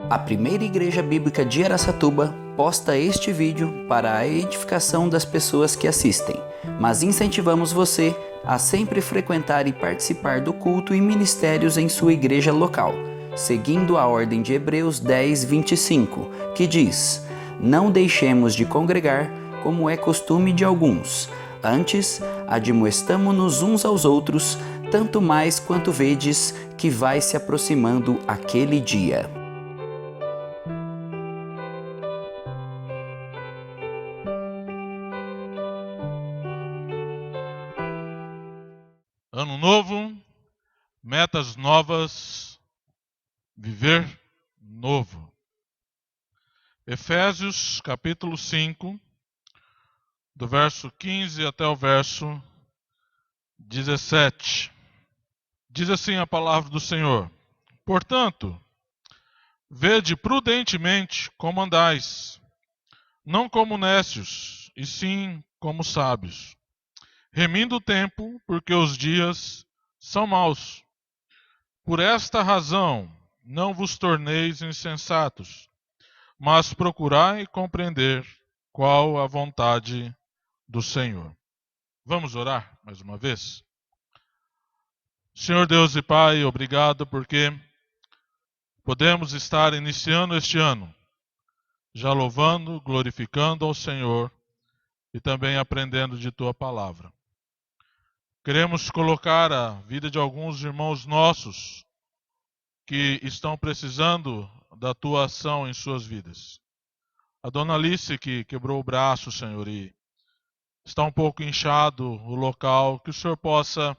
A primeira igreja bíblica de Araçatuba posta este vídeo para a edificação das pessoas que assistem, mas incentivamos você a sempre frequentar e participar do culto e ministérios em sua igreja local, seguindo a ordem de Hebreus 10:25, que diz: "Não deixemos de congregar, como é costume de alguns. Antes, admoestamo-nos uns aos outros, tanto mais quanto vedes que vai se aproximando aquele dia." Ano novo, metas novas, viver novo. Efésios capítulo 5, do verso 15 até o verso 17. Diz assim a palavra do Senhor: "Portanto, vede prudentemente como andais, não como necios, e sim como sábios, remindo o tempo, porque os dias são maus. Por esta razão, não vos torneis insensatos, mas procurai compreender qual a vontade do Senhor." Vamos orar mais uma vez? Senhor Deus e Pai, obrigado porque podemos estar iniciando este ano, já louvando, glorificando ao Senhor e também aprendendo de Tua palavra. Queremos colocar a vida de alguns irmãos nossos que estão precisando da Tua ação em suas vidas. A dona Alice, que quebrou o braço, Senhor, e está um pouco inchado o local, que o Senhor possa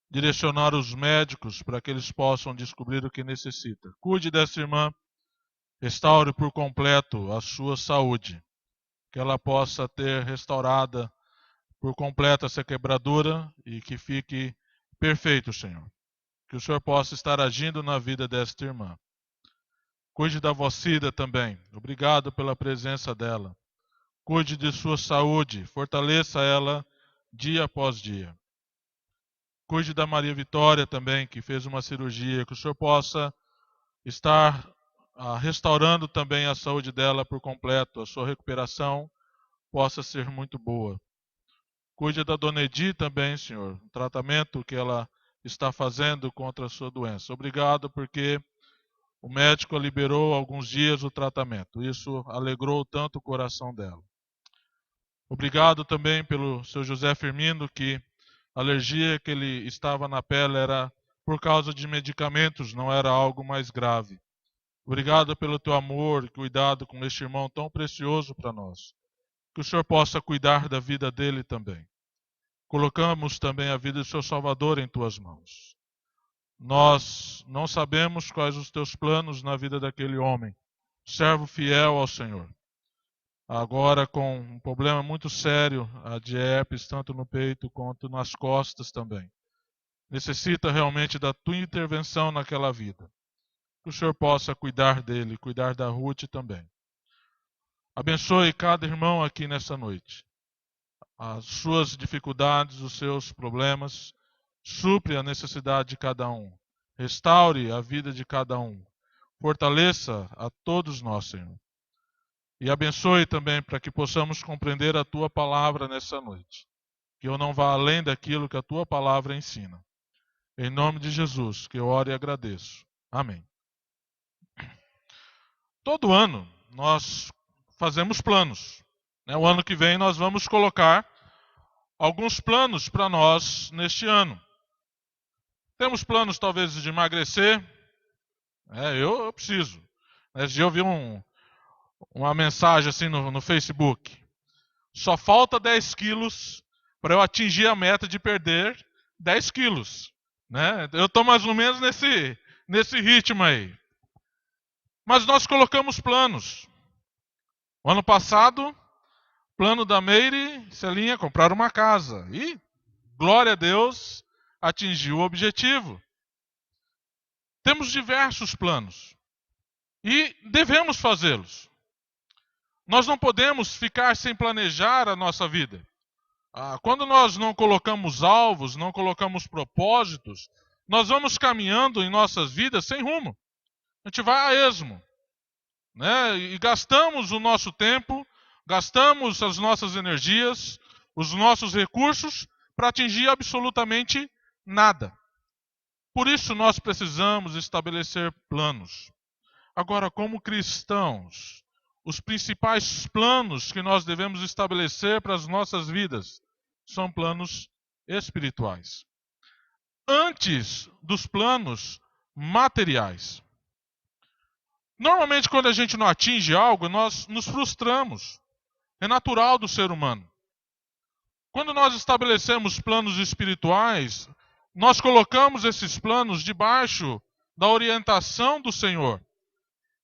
direcionar os médicos para que eles possam descobrir o que necessita. Cuide dessa irmã, restaure por completo a sua saúde, que ela possa ter restaurada por completo essa quebradura e que fique perfeito, Senhor. Que o Senhor possa estar agindo na vida desta irmã. Cuide da Vocida também. Obrigado pela presença dela. Cuide de sua saúde, fortaleça ela dia após dia. Cuide da Maria Vitória também, que fez uma cirurgia, que o Senhor possa estar restaurando também a saúde dela por completo, a sua recuperação possa ser muito boa. Cuide da Dona Edi também, Senhor, o tratamento que ela está fazendo contra a sua doença. Obrigado porque o médico liberou alguns dias o tratamento. Isso alegrou tanto o coração dela. Obrigado também pelo seu José Firmino, que a alergia que ele estava na pele era por causa de medicamentos, não era algo mais grave. Obrigado pelo teu amor e cuidado com este irmão tão precioso para nós. Que o Senhor possa cuidar da vida dele também. Colocamos também a vida do seu Salvador em tuas mãos. Nós não sabemos quais os teus planos na vida daquele homem, servo fiel ao Senhor. Agora com um problema muito sério, a de herpes, tanto no peito quanto nas costas também. Necessita realmente da tua intervenção naquela vida. Que o Senhor possa cuidar dele, cuidar da Ruth também. Abençoe cada irmão aqui nessa noite. As suas dificuldades, os seus problemas, supre a necessidade de cada um. Restaure a vida de cada um. Fortaleça a todos nós, Senhor. E abençoe também para que possamos compreender a Tua palavra nessa noite. Que eu não vá além daquilo que a Tua palavra ensina. Em nome de Jesus, que eu oro e agradeço. Amém. Todo ano nós fazemos planos. O ano que vem nós vamos colocar alguns planos para nós neste ano. Temos planos talvez de emagrecer. Eu preciso. Esse dia eu vi uma mensagem assim no Facebook. Só falta 10 quilos para eu atingir a meta de perder 10 quilos. Eu estou mais ou menos nesse ritmo aí. Mas nós colocamos planos. O ano passado, plano da Meire e Celinha comprar uma casa. E, glória a Deus, atingiu o objetivo. Temos diversos planos. E devemos fazê-los. Nós não podemos ficar sem planejar a nossa vida. Quando nós não colocamos alvos, não colocamos propósitos, nós vamos caminhando em nossas vidas sem rumo. A gente vai a esmo. né? E gastamos o nosso tempo, gastamos as nossas energias, os nossos recursos para atingir absolutamente nada. Por isso nós precisamos estabelecer planos. Agora, como cristãos, os principais planos que nós devemos estabelecer para as nossas vidas são planos espirituais, antes dos planos materiais. Normalmente, quando a gente não atinge algo, nós nos frustramos. É natural do ser humano. Quando nós estabelecemos planos espirituais, nós colocamos esses planos debaixo da orientação do Senhor.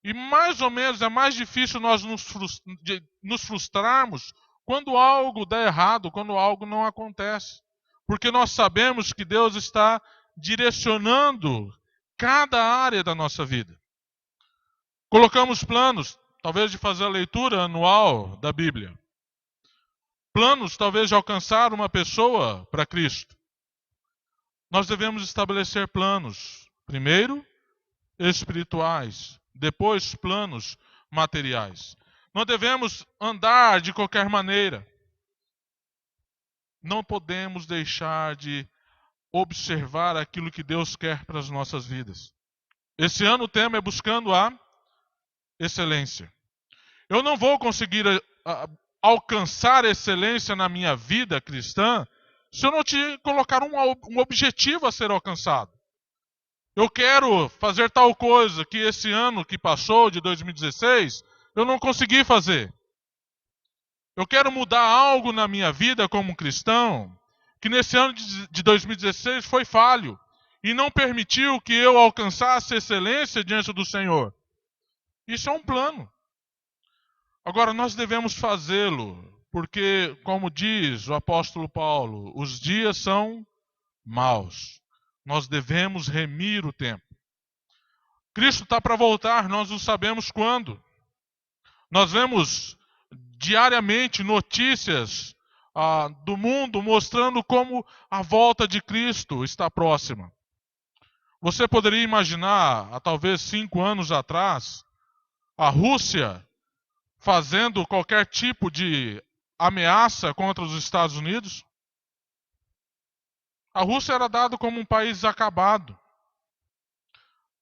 E mais ou menos é mais difícil nós nos frustrarmos quando algo dá errado, quando algo não acontece. Porque nós sabemos que Deus está direcionando cada área da nossa vida. Colocamos planos, talvez de fazer a leitura anual da Bíblia. Planos, talvez, de alcançar uma pessoa para Cristo. Nós devemos estabelecer planos, primeiro, espirituais, depois, planos materiais. Não devemos andar de qualquer maneira. Não podemos deixar de observar aquilo que Deus quer para as nossas vidas. Esse ano o tema é buscando a excelência. Eu não vou conseguir alcançar excelência na minha vida cristã se eu não te colocar um objetivo a ser alcançado. Eu quero fazer tal coisa que esse ano que passou, de 2016, eu não consegui fazer. Eu quero mudar algo na minha vida como cristão, que nesse ano de 2016 foi falho e não permitiu que eu alcançasse excelência diante do Senhor. Isso é um plano. Agora, nós devemos fazê-lo, porque, como diz o apóstolo Paulo, os dias são maus. Nós devemos remir o tempo. Cristo está para voltar, nós não sabemos quando. Nós vemos diariamente notícias do mundo mostrando como a volta de Cristo está próxima. Você poderia imaginar, há talvez 5 anos atrás, a Rússia fazendo qualquer tipo de ameaça contra os Estados Unidos? A Rússia era dada como um país acabado.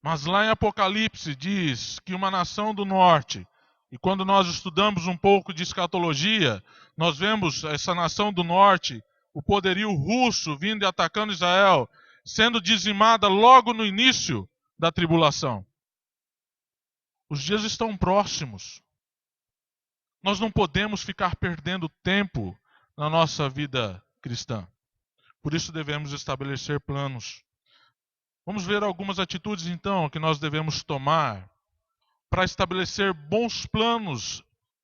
Mas lá em Apocalipse diz que uma nação do norte, e quando nós estudamos um pouco de escatologia, nós vemos essa nação do norte, o poderio russo vindo e atacando Israel, sendo dizimada logo no início da tribulação. Os dias estão próximos. Nós não podemos ficar perdendo tempo na nossa vida cristã. Por isso devemos estabelecer planos. Vamos ver algumas atitudes, então, que nós devemos tomar para estabelecer bons planos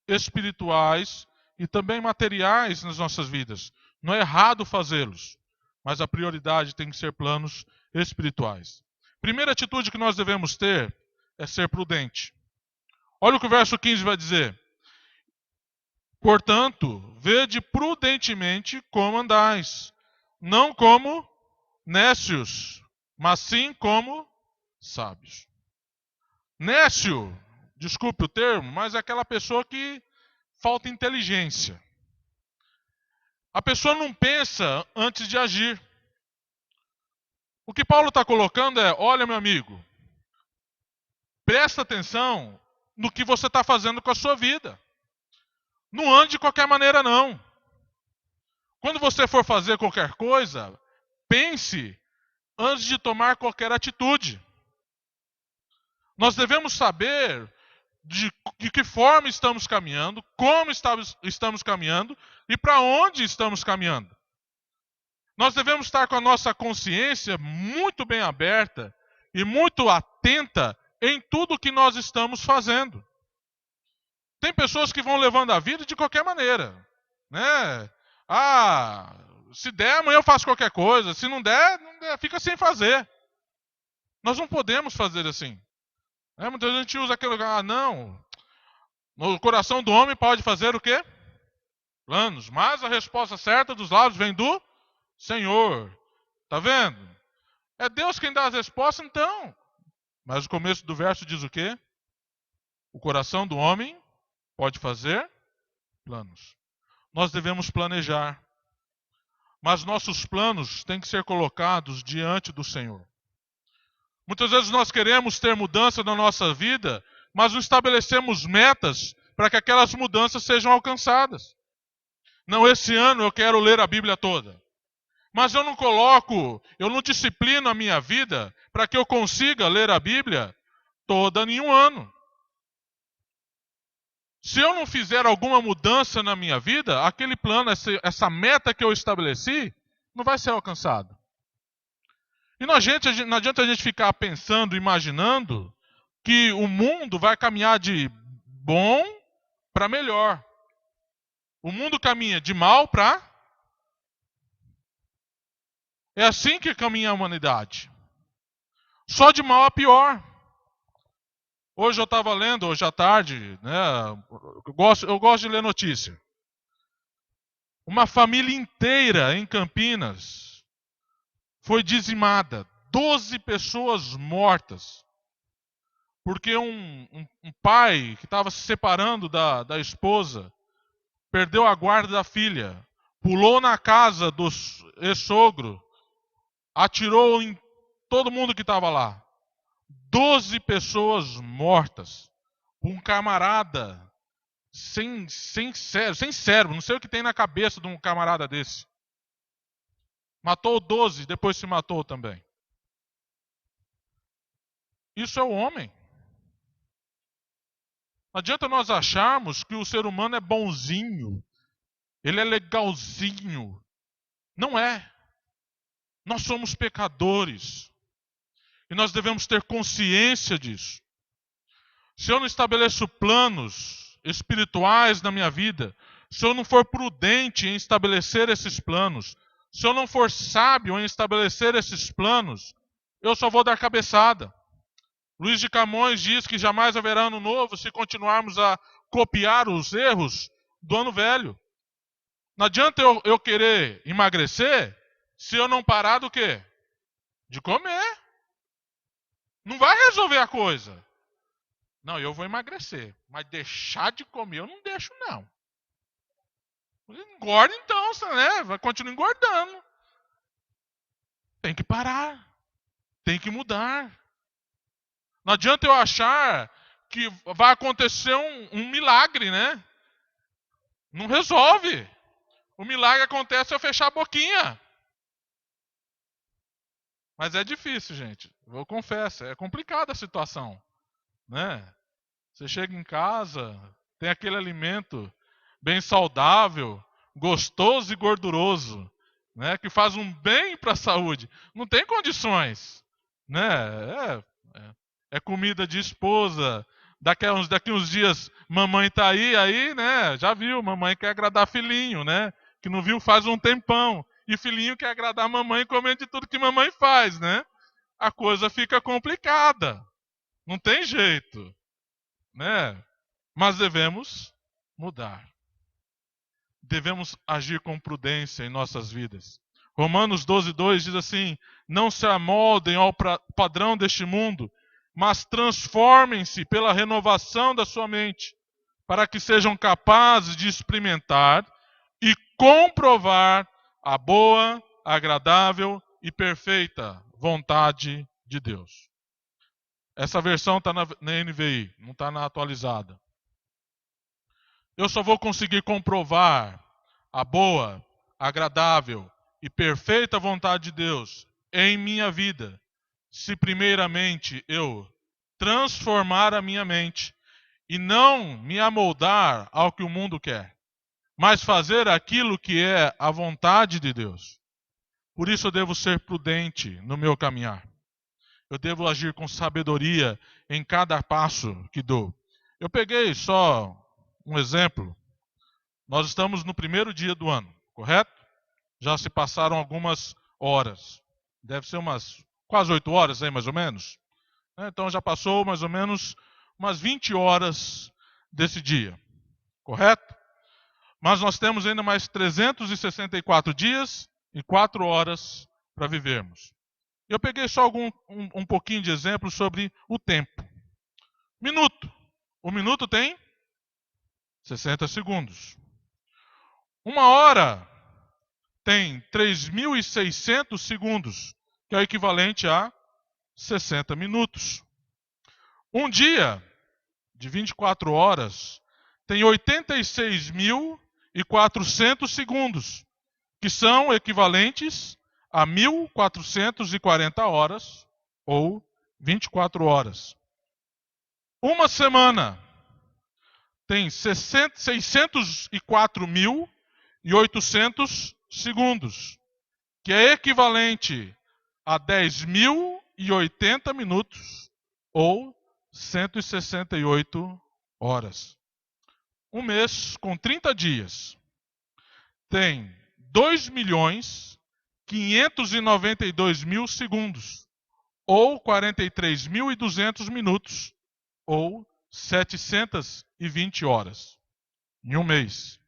espirituais e também materiais nas nossas vidas. Não é errado fazê-los, mas a prioridade tem que ser planos espirituais. Primeira atitude que nós devemos ter é ser prudente. Olha o que o verso 15 vai dizer. Portanto, vede prudentemente como andais, não como nécios, mas sim como sábios. Nécio, desculpe o termo, mas é aquela pessoa que falta inteligência. A pessoa não pensa antes de agir. O que Paulo está colocando é, olha meu amigo, presta atenção no que você está fazendo com a sua vida. Não ande de qualquer maneira não. Quando você for fazer qualquer coisa, pense antes de tomar qualquer atitude. Nós devemos saber de que forma estamos caminhando, como estamos caminhando e para onde estamos caminhando. Nós devemos estar com a nossa consciência muito bem aberta e muito atenta em tudo que nós estamos fazendo. Tem pessoas que vão levando a vida de qualquer maneira, né? Se der, amanhã eu faço qualquer coisa. Se não der, fica sem fazer. Nós não podemos fazer assim. Muita gente usa aquele lugar, não. No coração do homem pode fazer o quê? Planos. Mas a resposta certa dos lábios vem do Senhor. Tá vendo? É Deus quem dá as respostas, então. Mas o começo do verso diz o quê? O coração do homem pode fazer planos. Nós devemos planejar. Mas nossos planos têm que ser colocados diante do Senhor. Muitas vezes nós queremos ter mudança na nossa vida, mas não estabelecemos metas para que aquelas mudanças sejam alcançadas. Não, esse ano eu quero ler a Bíblia toda. Mas eu não disciplino a minha vida para que eu consiga ler a Bíblia toda em um ano. Se eu não fizer alguma mudança na minha vida, aquele plano, essa meta que eu estabeleci, não vai ser alcançada. E não adianta a gente ficar pensando, imaginando que o mundo vai caminhar de bom para melhor. O mundo caminha de mal para... É assim que caminha a humanidade. Só de mal a pior. Hoje eu estava lendo, hoje à tarde, né, eu gosto de ler notícia. Uma família inteira em Campinas foi dizimada. 12 pessoas mortas. Porque um pai que estava se separando da esposa perdeu a guarda da filha, pulou na casa do ex-sogro, atirou em todo mundo que estava lá. 12 pessoas mortas. Um camarada sem cérebro, não sei o que tem na cabeça de um camarada desse. Matou 12, depois se matou também. Isso é o homem. Não adianta nós acharmos que o ser humano é bonzinho, ele é legalzinho. Não é. Nós somos pecadores. E nós devemos ter consciência disso. Se eu não estabeleço planos espirituais na minha vida, se eu não for prudente em estabelecer esses planos, se eu não for sábio em estabelecer esses planos, eu só vou dar cabeçada. Luiz de Camões diz que jamais haverá ano novo se continuarmos a copiar os erros do ano velho. Não adianta eu querer emagrecer se eu não parar do quê? De comer. Não vai resolver a coisa. Não, eu vou emagrecer, mas deixar de comer eu não deixo, não. Engorda então, né? Vai continuar engordando. Tem que parar. Tem que mudar. Não adianta eu achar que vai acontecer um milagre, né? Não resolve. O milagre acontece se eu fechar a boquinha. Mas é difícil, gente. Eu confesso, é complicada a situação, né? Você chega em casa, tem aquele alimento bem saudável, gostoso e gorduroso, né? Que faz um bem para a saúde. Não tem condições, né? É comida de esposa. Daqui uns dias, mamãe tá aí, né? Já viu, mamãe quer agradar filhinho, né? Que não viu faz um tempão. E filhinho quer agradar a mamãe comendo de tudo que mamãe faz, né? A coisa fica complicada. Não tem jeito, né? Mas devemos mudar. Devemos agir com prudência em nossas vidas. Romanos 12:2 diz assim: não se amoldem ao padrão deste mundo, mas transformem-se pela renovação da sua mente, para que sejam capazes de experimentar e comprovar a boa, agradável e perfeita vontade de Deus. Essa versão está na NVI, não está na atualizada. Eu só vou conseguir comprovar a boa, agradável e perfeita vontade de Deus em minha vida, se primeiramente eu transformar a minha mente e não me amoldar ao que o mundo quer, mas fazer aquilo que é a vontade de Deus. Por isso eu devo ser prudente no meu caminhar. Eu devo agir com sabedoria em cada passo que dou. Eu peguei só um exemplo. Nós estamos no primeiro dia do ano, correto? Já se passaram algumas horas. Deve ser umas quase 8 horas, aí, mais ou menos. Então já passou mais ou menos umas 20 horas desse dia, correto? Mas nós temos ainda mais 364 dias e 4 horas para vivermos. Eu peguei só um pouquinho de exemplo sobre o tempo. Minuto. Um minuto tem 60 segundos. Uma hora tem 3.600 segundos, que é o equivalente a 60 minutos. Um dia de 24 horas tem 86.400 segundos, que são equivalentes a 1.440 horas ou 24 horas. Uma semana tem 604.800 segundos, que é equivalente a 10.080 minutos ou 168 horas. Um mês com 30 dias tem 2.592.000 segundos ou 43.200 minutos ou 720 horas. Em um mês.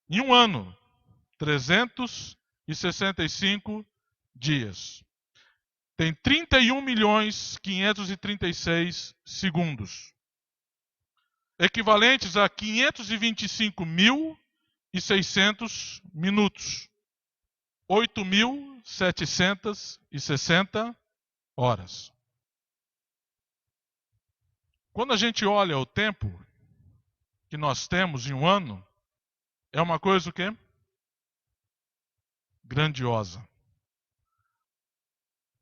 Em um ano, 365 dias. Tem 31.536 segundos. Equivalentes a 525.600 minutos. 8.760 horas. Quando a gente olha o tempo que nós temos em um ano, é uma coisa o quê? Grandiosa.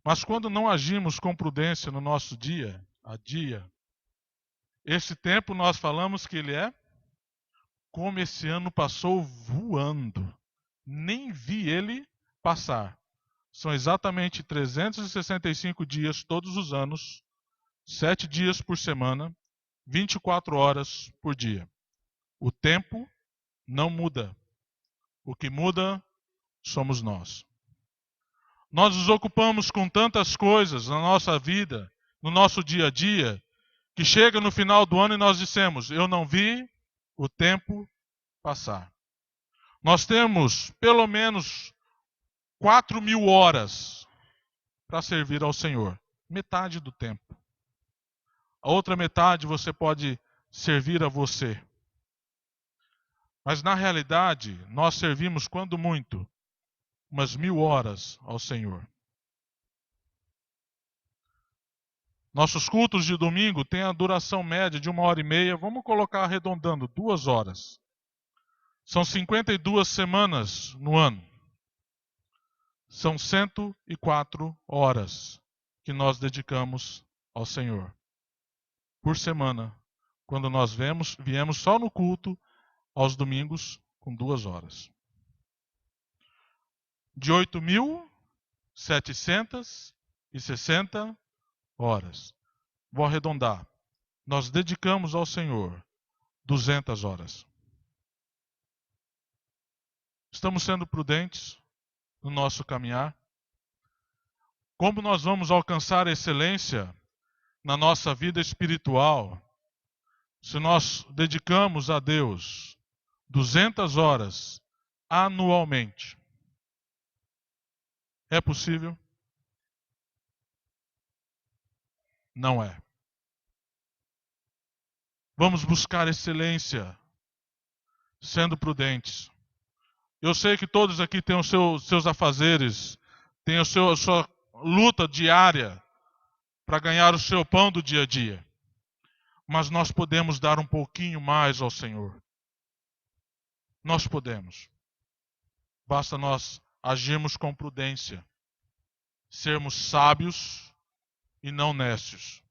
Mas quando não agimos com prudência no nosso dia a dia, esse tempo nós falamos que ele é como esse ano passou voando. Nem vi ele passar. São exatamente 365 dias todos os anos, 7 dias por semana, 24 horas por dia. O tempo não muda. O que muda somos nós. Nós nos ocupamos com tantas coisas na nossa vida, no nosso dia a dia, que chega no final do ano e nós dissemos, eu não vi o tempo passar. Nós temos pelo menos 4.000 horas para servir ao Senhor. Metade do tempo. A outra metade você pode servir a você. Mas na realidade, nós servimos, quando muito, umas 1.000 horas ao Senhor. Nossos cultos de domingo têm a duração média de 1h30. Vamos colocar arredondando, 2 horas. São 52 semanas no ano. São 104 horas que nós dedicamos ao Senhor. Por semana, quando nós viemos só no culto, aos domingos, com 2 horas. De 8.760 horas. Vou arredondar. Nós dedicamos ao Senhor 200 horas. Estamos sendo prudentes no nosso caminhar? Como nós vamos alcançar a excelência na nossa vida espiritual se nós dedicamos a Deus 200 horas anualmente? É possível? Não é. Vamos buscar excelência sendo prudentes. Eu sei que todos aqui têm os seus afazeres, têm a sua luta diária para ganhar o seu pão do dia a dia. Mas nós podemos dar um pouquinho mais ao Senhor. Nós podemos. Basta nós agirmos com prudência, sermos sábios e não nécios.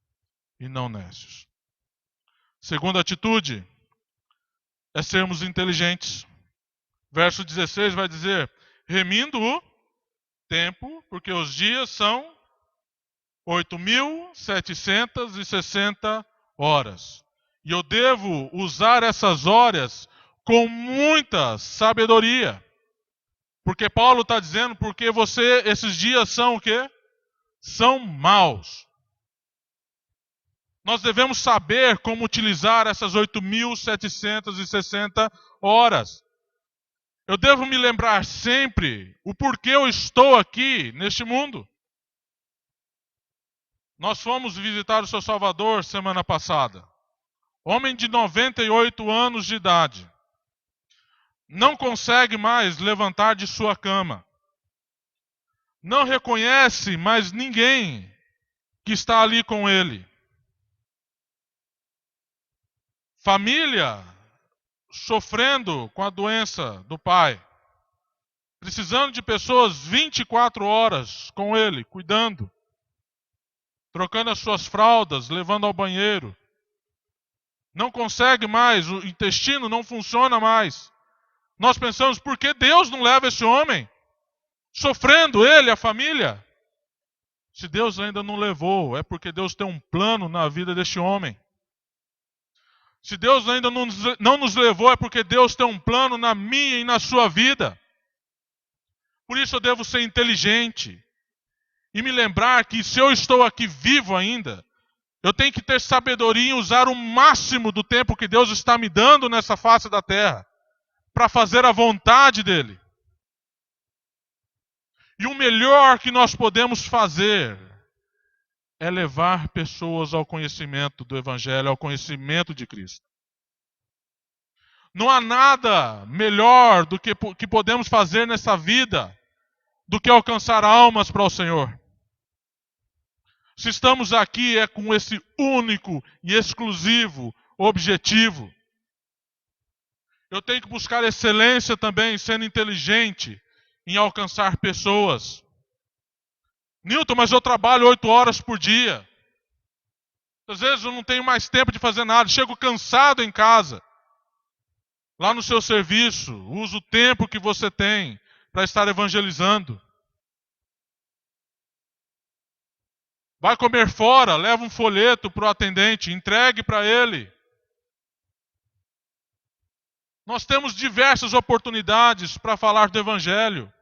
Segunda atitude é sermos inteligentes. Verso 16 vai dizer, remindo o tempo, porque os dias são 8.760 horas. E eu devo usar essas horas com muita sabedoria. Porque Paulo está dizendo, porque esses dias são o quê? São maus. Nós devemos saber como utilizar essas 8.760 horas. Eu devo me lembrar sempre o porquê eu estou aqui neste mundo. Nós fomos visitar o seu Salvador semana passada. homem de 98 anos de idade, não consegue mais levantar de sua cama, não reconhece mais ninguém que está ali com ele. Família sofrendo com a doença do pai, precisando de pessoas 24 horas com ele, cuidando, trocando as suas fraldas, levando ao banheiro. Não consegue mais, o intestino não funciona mais. Nós pensamos, por que Deus não leva esse homem? Sofrendo ele, a família. Se Deus ainda não levou, é porque Deus tem um plano na vida deste homem. Se Deus ainda não nos levou, é porque Deus tem um plano na minha e na sua vida. Por isso eu devo ser inteligente e me lembrar que se eu estou aqui vivo ainda, eu tenho que ter sabedoria e usar o máximo do tempo que Deus está me dando nessa face da terra para fazer a vontade dele. E o melhor que nós podemos fazer é levar pessoas ao conhecimento do Evangelho, ao conhecimento de Cristo. Não há nada melhor do que podemos fazer nessa vida do que alcançar almas para o Senhor. Se estamos aqui é com esse único e exclusivo objetivo. Eu tenho que buscar excelência também, sendo inteligente em alcançar pessoas. Newton, mas eu trabalho 8 horas por dia. Às vezes eu não tenho mais tempo de fazer nada, chego cansado em casa. Lá no seu serviço, usa o tempo que você tem para estar evangelizando. Vai comer fora, leva um folheto para o atendente, entregue para ele. Nós temos diversas oportunidades para falar do Evangelho.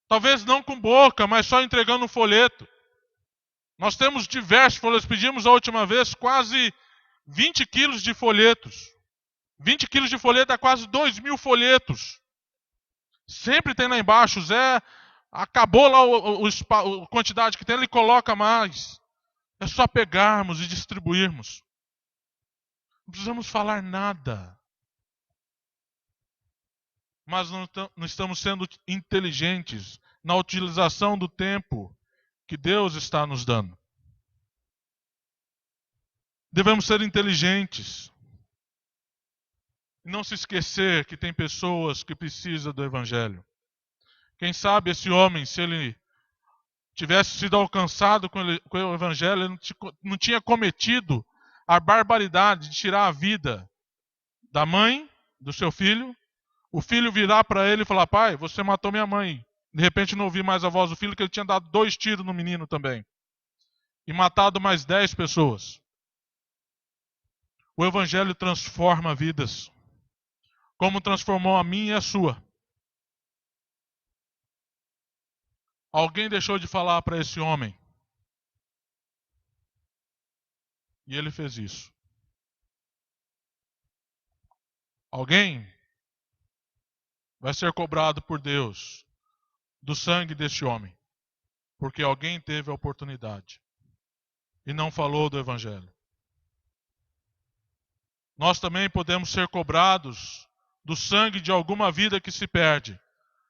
Talvez não com boca, mas só entregando um folheto. Nós temos diversos folhetos. Pedimos a última vez quase 20 quilos de folhetos. 20 quilos de folheto dá quase 2.000 folhetos. Sempre tem lá embaixo, Zé, acabou lá a quantidade que tem, ele coloca mais. É só pegarmos e distribuirmos. Não precisamos falar nada. Mas não estamos sendo inteligentes na utilização do tempo que Deus está nos dando. Devemos ser inteligentes. E não se esquecer que tem pessoas que precisam do Evangelho. Quem sabe esse homem, se ele tivesse sido alcançado com o Evangelho, ele não tinha cometido a barbaridade de tirar a vida da mãe, do seu filho, o filho virar para ele e falar, pai, você matou minha mãe. De repente não ouvi mais a voz do filho, que ele tinha dado 2 tiros no menino também. E matado mais 10 pessoas. O Evangelho transforma vidas. Como transformou a minha e a sua. Alguém deixou de falar para esse homem. E ele fez isso. Alguém vai ser cobrado por Deus do sangue deste homem. Porque alguém teve a oportunidade e não falou do Evangelho. Nós também podemos ser cobrados do sangue de alguma vida que se perde.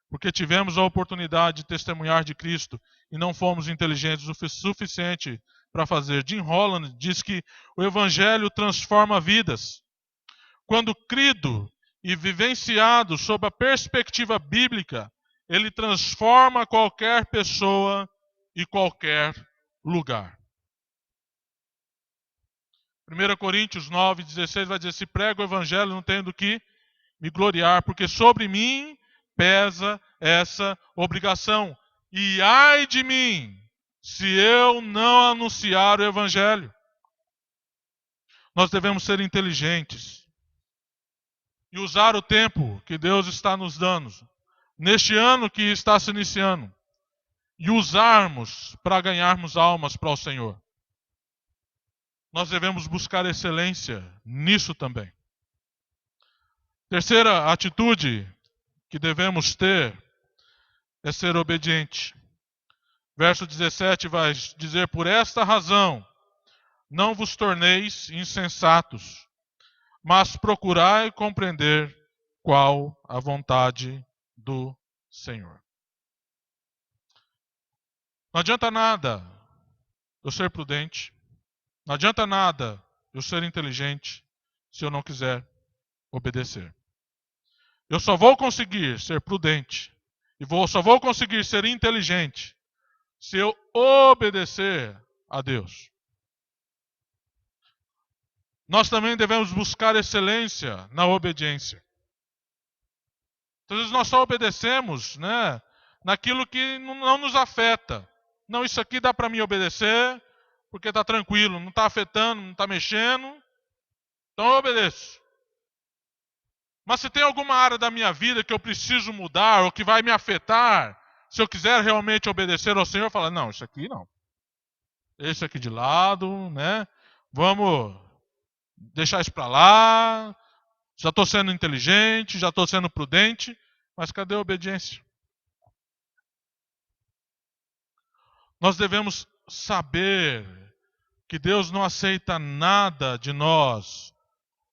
Porque tivemos a oportunidade de testemunhar de Cristo e não fomos inteligentes o suficiente para fazer. Jim Holland diz que o Evangelho transforma vidas. Quando crido e vivenciado sob a perspectiva bíblica, ele transforma qualquer pessoa e qualquer lugar. 1 Coríntios 9:16 vai dizer, se prego o Evangelho não tenho do que me gloriar, porque sobre mim pesa essa obrigação. E ai de mim, se eu não anunciar o Evangelho. Nós devemos ser inteligentes e usar o tempo que Deus está nos dando, neste ano que está se iniciando, e usarmos para ganharmos almas para o Senhor. Nós devemos buscar excelência nisso também. Terceira atitude que devemos ter é ser obediente. Verso 17 vai dizer, por esta razão, não vos torneis insensatos, mas procurai compreender qual a vontade do Senhor. Não adianta nada eu ser prudente, não adianta nada eu ser inteligente se eu não quiser obedecer. Eu só vou conseguir ser prudente e só vou conseguir ser inteligente se eu obedecer a Deus. Nós também devemos buscar excelência na obediência. Às vezes nós só obedecemos, naquilo que não nos afeta. Não, isso aqui dá para mim obedecer, porque está tranquilo, não está afetando, não está mexendo, então eu obedeço. Mas se tem alguma área da minha vida que eu preciso mudar, ou que vai me afetar, se eu quiser realmente obedecer ao Senhor, fala, não, isso aqui não. Esse aqui de lado, vamos deixar isso para lá, já estou sendo inteligente, já estou sendo prudente, mas cadê a obediência? Nós devemos saber que Deus não aceita nada de nós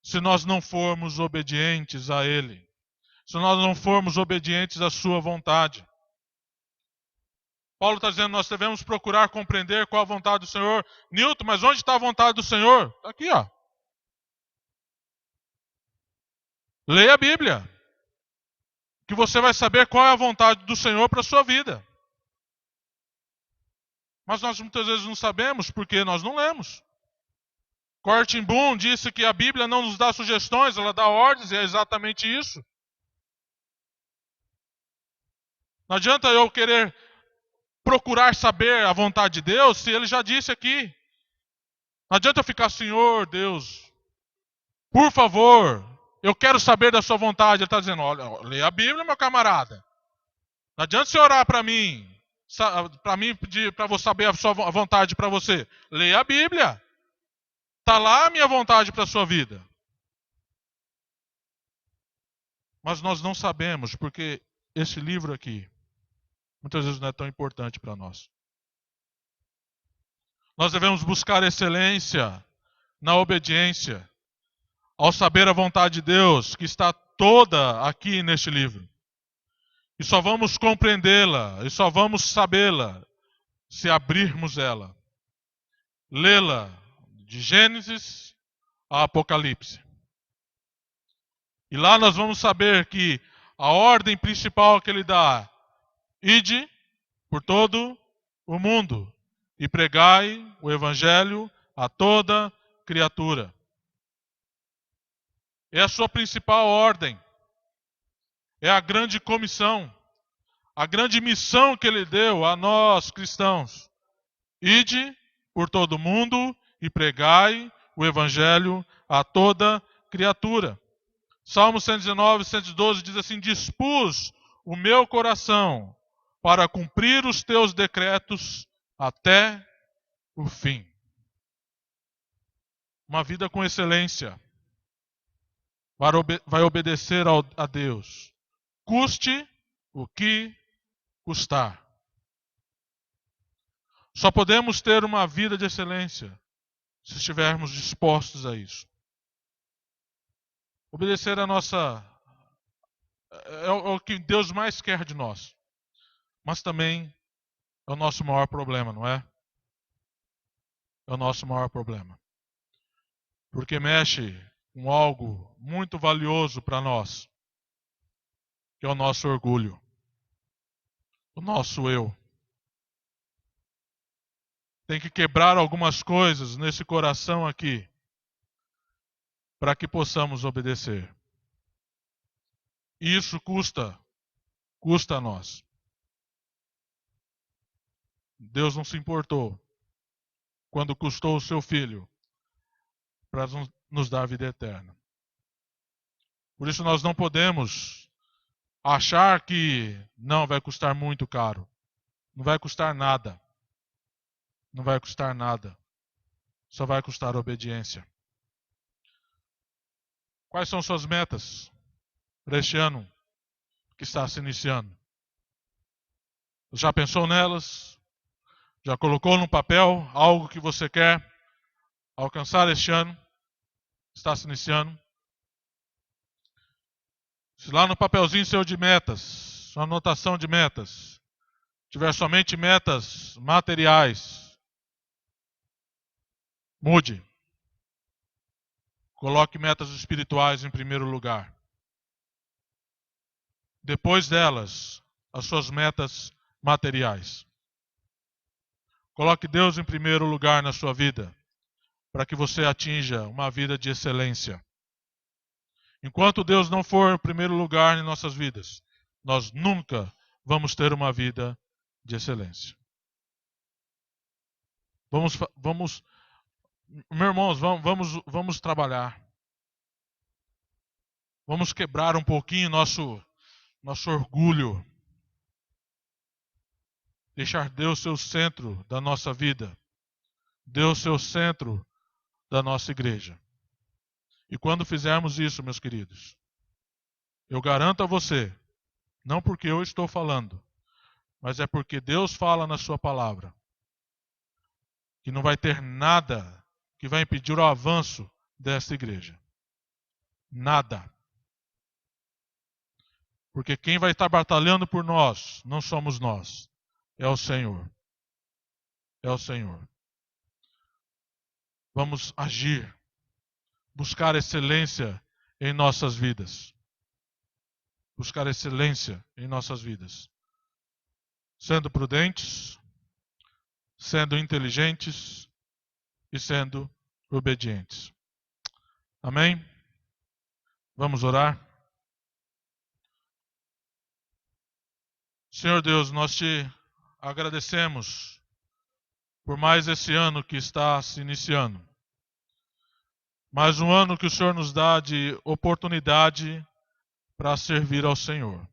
se nós não formos obedientes a Ele, se nós não formos obedientes à Sua vontade. Paulo está dizendo, nós devemos procurar compreender qual a vontade do Senhor. Newton, mas onde está a vontade do Senhor? Está aqui, ó. Leia a Bíblia, que você vai saber qual é a vontade do Senhor para a sua vida. Mas nós muitas vezes não sabemos porque nós não lemos. Cortin Boom disse que a Bíblia não nos dá sugestões, ela dá ordens, e é exatamente isso. Não adianta eu querer procurar saber a vontade de Deus se Ele já disse aqui. Não adianta eu ficar, Senhor, Deus, por favor, eu quero saber da sua vontade. Ele está dizendo, olha, leia a Bíblia, meu camarada. Não adianta você orar para mim pedir para você saber a sua vontade para você. Leia a Bíblia. Está lá a minha vontade para a sua vida. Mas nós não sabemos, porque esse livro aqui, muitas vezes não é tão importante para nós. Nós devemos buscar excelência na obediência, ao saber a vontade de Deus, que está toda aqui neste livro. E só vamos compreendê-la, e só vamos sabê-la, se abrirmos ela. Lê-la de Gênesis a Apocalipse. E lá nós vamos saber que a ordem principal que ele dá, ide por todo o mundo e pregai o evangelho a toda criatura. É a sua principal ordem. É a grande comissão, a grande missão que ele deu a nós cristãos. Ide por todo o mundo e pregai o evangelho a toda criatura. Salmo 119, 112 diz assim, dispus o meu coração para cumprir os teus decretos até o fim. Uma vida com excelência. Vai obedecer a Deus. Custe o que custar. Só podemos ter uma vida de excelência se estivermos dispostos a isso. Obedecer é o que Deus mais quer de nós. Mas também é o nosso maior problema, não é? É o nosso maior problema. Porque mexe com algo muito valioso para nós, que é o nosso orgulho, o nosso eu. Tem que quebrar algumas coisas nesse coração aqui, para que possamos obedecer. Isso custa a nós. Deus não se importou quando custou o seu filho para nos dar a vida eterna. Por isso nós não podemos achar que não vai custar muito caro. Não vai custar nada. Não vai custar nada. Só vai custar obediência. Quais são suas metas para este ano que está se iniciando? Já pensou nelas? Já colocou no papel algo que você quer alcançar este ano? Está se iniciando? Se lá no papelzinho seu de metas, sua anotação de metas, tiver somente metas materiais, mude. Coloque metas espirituais em primeiro lugar. Depois delas, as suas metas materiais. Coloque Deus em primeiro lugar na sua vida, para que você atinja uma vida de excelência. Enquanto Deus não for o primeiro lugar em nossas vidas, nós nunca vamos ter uma vida de excelência. Meus irmãos, vamos trabalhar. Vamos quebrar um pouquinho nosso orgulho. Deixar Deus ser o centro da nossa vida. Deus ser o centro da nossa igreja. E quando fizermos isso, meus queridos, eu garanto a você, não porque eu estou falando, mas é porque Deus fala na sua palavra, que não vai ter nada que vai impedir o avanço dessa igreja. Nada. Porque quem vai estar batalhando por nós não somos nós, é o Senhor. É o Senhor. Vamos agir, buscar excelência em nossas vidas. Buscar excelência em nossas vidas. Sendo prudentes, sendo inteligentes e sendo obedientes. Amém? Vamos orar? Senhor Deus, nós te agradecemos por mais esse ano que está se iniciando. Mais um ano que o Senhor nos dá de oportunidade para servir ao Senhor.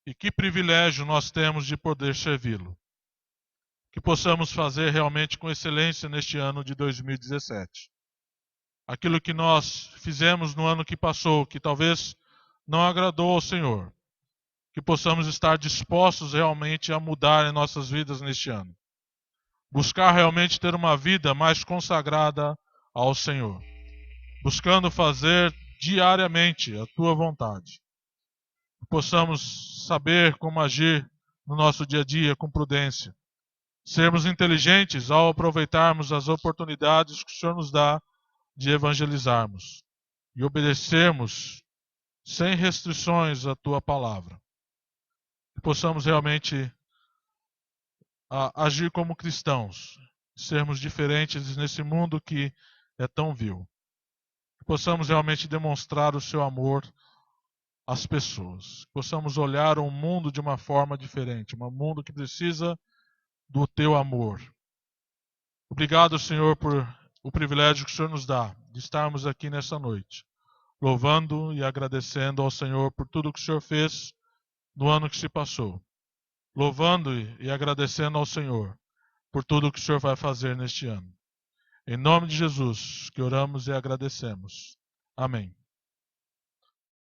E que privilégio nós temos de poder servi-lo. Que possamos fazer realmente com excelência neste ano de 2017. Aquilo que nós fizemos no ano que passou, que talvez não agradou ao Senhor. Que possamos estar dispostos realmente a mudar em nossas vidas neste ano. Buscar realmente ter uma vida mais consagrada ao Senhor. Buscando fazer diariamente a Tua vontade. Que possamos saber como agir no nosso dia a dia com prudência. Sermos inteligentes ao aproveitarmos as oportunidades que o Senhor nos dá de evangelizarmos. E obedecermos sem restrições a Tua palavra. Que possamos realmente agir como cristãos, sermos diferentes nesse mundo que é tão vil. Que possamos realmente demonstrar o Seu amor às pessoas. Que possamos olhar o mundo de uma forma diferente, um mundo que precisa do Teu amor. Obrigado, Senhor, por o privilégio que o Senhor nos dá de estarmos aqui nessa noite, louvando e agradecendo ao Senhor por tudo que o Senhor fez no ano que se passou. Louvando e agradecendo ao Senhor por tudo que o Senhor vai fazer neste ano. Em nome de Jesus, que oramos e agradecemos. Amém.